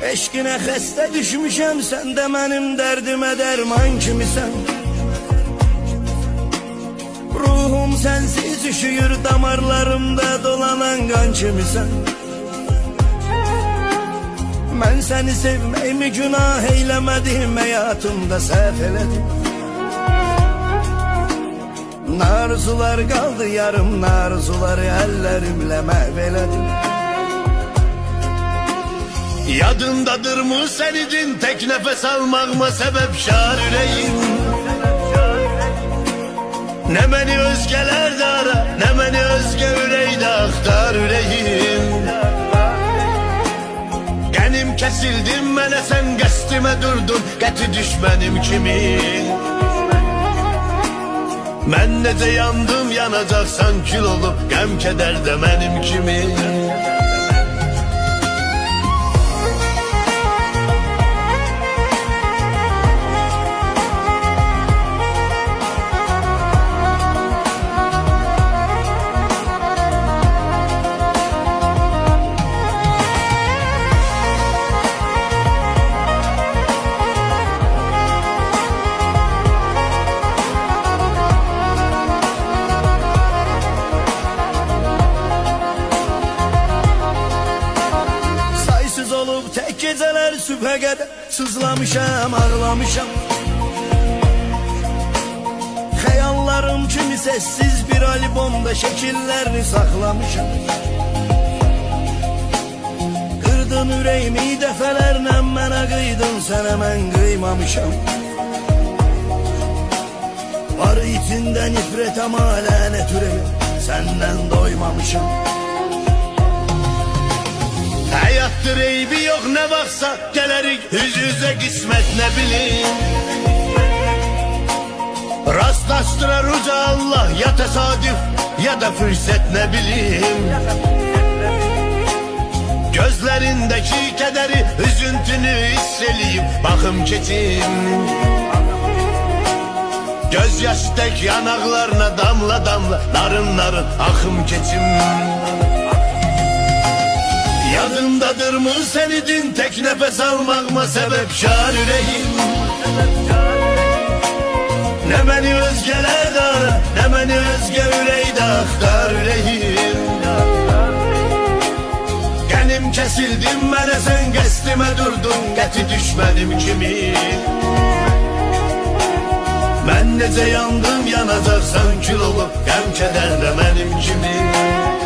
Eşqinə xəstə düşmüşəm, sən də mənim dərdimə dərman kimisən. Ruhum sənsiz üşüyür, damarlarımda dolanan qan kimisən. Mən səni sevməyimi günah eyləmədim, həyatımda səhv elədim. Narzular qaldı yarım, narzuları əllərimlə məhv elədim. Yadındadır mı senin tek nefes almağıma sebep şar ürəyim? Ne beni özgeler de ara, ne beni özge üreyde aktar ürəyim. Qənim kesildim mənə, sen qəstimə durdun, qəti düşmənim kimin? Mən necə yandım, yanacaqsan kül olub, qəm kədər də mənim kimin? Olub tek geceler sübhə qədər sızlamışam, ağlamışam. Xəyallarım kimi sessiz bir albomda şəkillərini saxlamışam. Qırdın ürəyimi dəfələrlə, mənə qıydın, sənə mən qıymamışam. Var içində nifrət, amma lənət ürəyim, səndən doymamışam. Hayattır eybi yok ne baksa, gelerik yüz yüze kısmet ne bileyim. Rastlaştırar uca Allah, ya tesadüf ya da fırsat ne bileyim. Gözlerindeki kederi, üzüntünü hisseleyip bakım keçim. Gözyaşı tek yanaklarına damla damla, narın narın akım keçim. Yadındadır mı senin tek nefes almağıma sebep şar ürəyim? Ne beni özgeler de ara, ne beni özge üreyde aktar ürəyim. Qənim kesildim mənə, sen qəstimə durdun, qəti düşmədim kimin? Mən necə yandım, yanacaqsan kül olub, qəm kədər də mənim kimin?